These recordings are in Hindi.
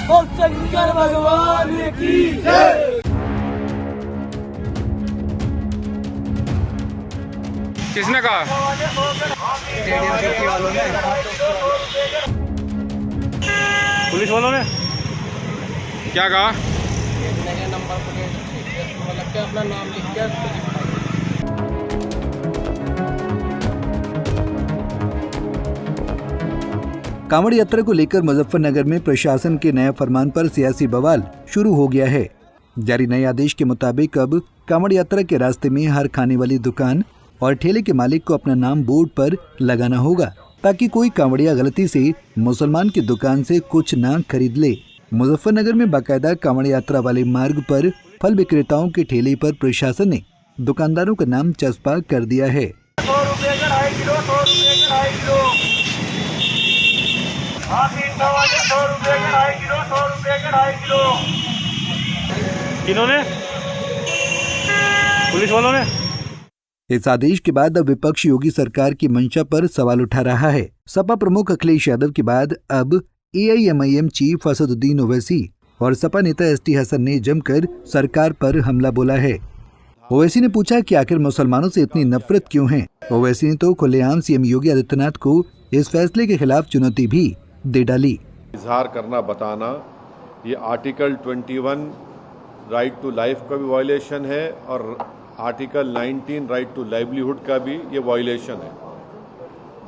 बोल शंकर भगवान की जय। किसने कहा? पुलिस वालों ने क्या कहा? नंबर प्लेट लग के अपना नाम लिख के कांवड़ यात्रा को लेकर मुजफ्फरनगर में प्रशासन के नए फरमान पर सियासी बवाल शुरू हो गया है। जारी नए आदेश के मुताबिक अब कांवड़ यात्रा के रास्ते में हर खाने वाली दुकान और ठेले के मालिक को अपना नाम बोर्ड पर लगाना होगा, ताकि कोई कांवड़िया गलती से मुसलमान की दुकान से कुछ ना खरीद ले। मुजफ्फरनगर में बाकायदा कांवड़ यात्रा वाले मार्ग पर फल विक्रेताओं के ठेले पर प्रशासन ने दुकानदारों का नाम चस्पा कर दिया है। 100 रुपए का 2.5 किलो, 100 रुपए का 2.5 किलो, 100 रुपए का 2.5 किलो, 100 रुपए का 2.5 किलो। किन्होंने? पुलिस वालों ने? इस आदेश के बाद अब विपक्ष योगी सरकार की मंशा पर सवाल उठा रहा है। सपा प्रमुख अखिलेश यादव के बाद अब AIMIM चीफ असदुद्दीन ओवैसी और सपा नेता ST हसन ने जमकर सरकार पर हमला बोला है। ओवैसी ने पूछा कि आखिर मुसलमानों से इतनी नफरत क्यों है। ओवैसी ने तो खुलेआम CM योगी आदित्यनाथ को इस फैसले के खिलाफ चुनौती भी दे डाली। इजहार करना, बताना, ये आर्टिकल 21 राइट टू लाइफ का भी वायलेशन है और आर्टिकल 19 राइट टू लाइवलीहुड का भी ये वायलेशन है।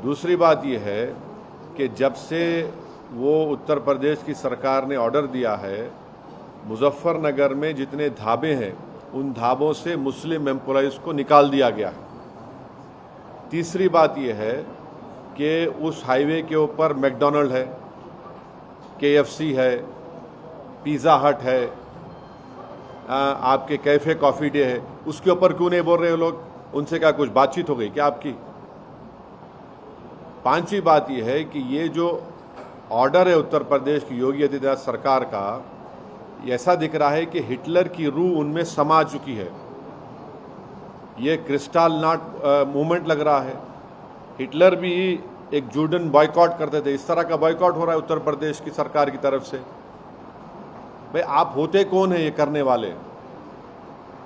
दूसरी बात ये है कि जब से वो उत्तर प्रदेश की सरकार ने ऑर्डर दिया है, मुजफ्फरनगर में जितने ढाबे हैं उन ढाबों से मुस्लिम एम्प्लॉइज़ को निकाल दिया गया है। तीसरी बात ये है कि उस हाईवे के ऊपर मैकडॉनल्ड है, KFC है, पिज़्ज़ा हट है, आपके कैफ़े कॉफ़ी डे है, उसके ऊपर क्यों नहीं बोल रहे हो लोग? उनसे क्या कुछ बातचीत हो गई क्या आपकी? पांचवी बात यह है कि ये जो ऑर्डर है उत्तर प्रदेश की योगी आदित्यनाथ सरकार का, ऐसा दिख रहा है कि हिटलर की रूह उनमें समा चुकी है। ये क्रिस्टल नाट मूवमेंट लग रहा है। हिटलर भी एक जूडन बॉयकॉट करते थे, इस तरह का बॉयकॉट हो रहा है उत्तर प्रदेश की सरकार की तरफ से। भाई आप होते कौन है ये करने वाले?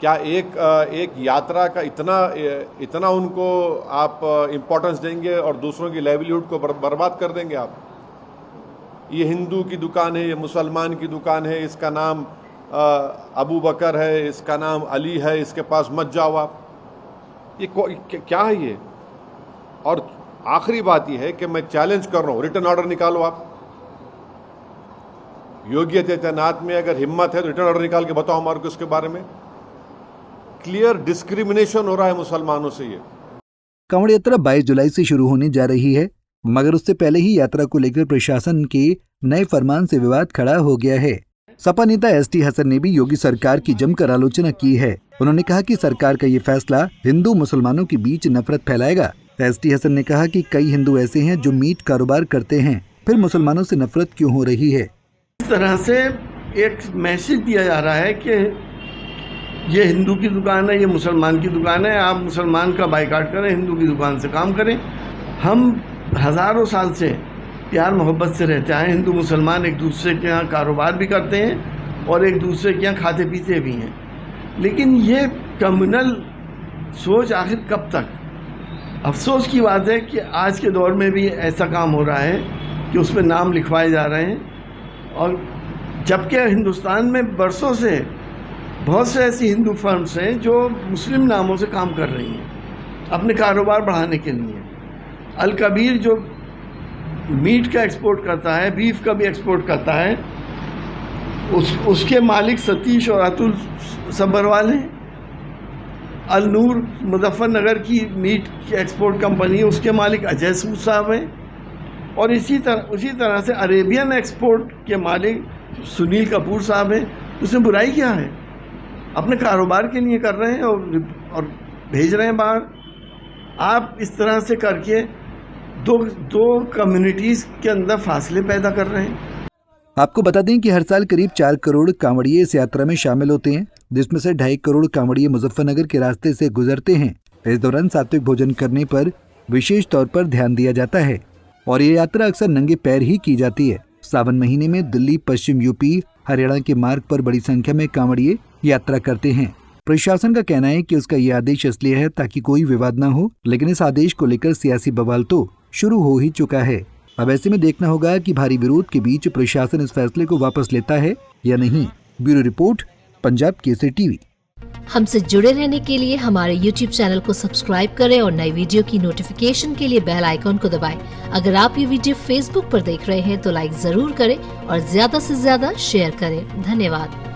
क्या एक यात्रा का इतना उनको आप इम्पोर्टेंस देंगे और दूसरों की लाइवलीहुड को बर्बाद कर देंगे आप? ये हिंदू की दुकान है, ये मुसलमान की दुकान है, इसका नाम अबू बकर है, इसका नाम अली है, इसके पास मत जाओ आप। ये क्या है ये? और आखिरी बात ये है कि मैं चैलेंज कर रहा हूँ, रिटर्न ऑर्डर निकालो आप। योगी आदित्यनाथ में अगर हिम्मत है तो रिटर्न ऑर्डर निकाल के बताओ हमारे को इसके बारे में। क्लियर डिस्क्रिमिनेशन हो रहा है मुसलमानों से। ये कांवड़ यात्रा 22 जुलाई से शुरू होने जा रही है, मगर उससे पहले ही यात्रा को लेकर प्रशासन के नए फरमान से विवाद खड़ा हो गया है। सपा नेता ST हसन ने भी योगी सरकार की जमकर आलोचना की है। उन्होंने कहा कि सरकार का ये फैसला हिंदू मुसलमानों के बीच नफरत फैलाएगा। ST हसन ने कहा कि कई हिंदू ऐसे हैं जो मीट कारोबार करते हैं, फिर मुसलमानों से नफरत क्यों हो रही है? इस तरह से एक मैसेज दिया जा रहा है कि ये हिंदू की दुकान है, ये मुसलमान की दुकान है, आप मुसलमान का बाइकाट करें, हिंदू की दुकान से काम करें। हम हज़ारों साल से प्यार मोहब्बत से रहते आए। हिंदू मुसलमान एक दूसरे के यहाँ कारोबार भी करते हैं और एक दूसरे के यहाँ खाते पीते भी हैं। लेकिन ये कम्युनल सोच आखिर कब तक? अफसोस की बात है कि आज के दौर में भी ऐसा काम हो रहा है कि उसमें नाम लिखवाए जा रहे हैं, और जबकि हिंदुस्तान में बरसों से बहुत से ऐसी हिंदू फर्म्स हैं जो मुस्लिम नामों से काम कर रही हैं अपने कारोबार बढ़ाने के लिए। अल कबीर जो मीट का एक्सपोर्ट करता है, बीफ का भी एक्सपोर्ट करता है, उसके मालिक सतीश और अतुल सब्बरवाल हैं। अल नूर मुजफ्फरनगर की मीट की एक्सपोर्ट कंपनी है, उसके मालिक अजय सूद साहब हैं। और उसी तरह से अरेबियन एक्सपोर्ट के मालिक सुनील कपूर साहब हैं। उसमें बुराई क्या है? अपने कारोबार के लिए कर रहे हैं और भेज रहे हैं बाहर। आप इस तरह से करके दो कम्युनिटीज़ के अंदर फासले पैदा कर रहे हैं। आपको बता दें कि हर साल करीब 4 करोड़ कांवड़िये इस यात्रा में शामिल होते हैं, जिसमें से 2.5 करोड़ कांवड़िये मुजफ्फरनगर के रास्ते से गुजरते हैं। इस दौरान सात्विक भोजन करने पर विशेष तौर पर ध्यान दिया जाता है और ये यात्रा अक्सर नंगे पैर ही की जाती है। सावन महीने में दिल्ली, पश्चिम यूपी, हरियाणा के मार्ग पर बड़ी संख्या में कांवड़िए यात्रा करते हैं। प्रशासन का कहना है कि उसका ये आदेश इसलिए है ताकि कोई विवाद न हो, लेकिन इस आदेश को लेकर सियासी बवाल तो शुरू हो ही चुका है। अब ऐसे में देखना होगा कि भारी विरोध के बीच प्रशासन इस फैसले को वापस लेता है या नहीं। Bureau report, Punjab Kesari TV. हमसे जुड़े रहने के लिए हमारे YouTube चैनल को सब्सक्राइब करें और नई वीडियो की नोटिफिकेशन के लिए बेल आइकॉन को दबाएं। अगर आप ये वीडियो Facebook पर देख रहे हैं तो लाइक जरूर करें और ज्यादा से ज्यादा शेयर करें। धन्यवाद।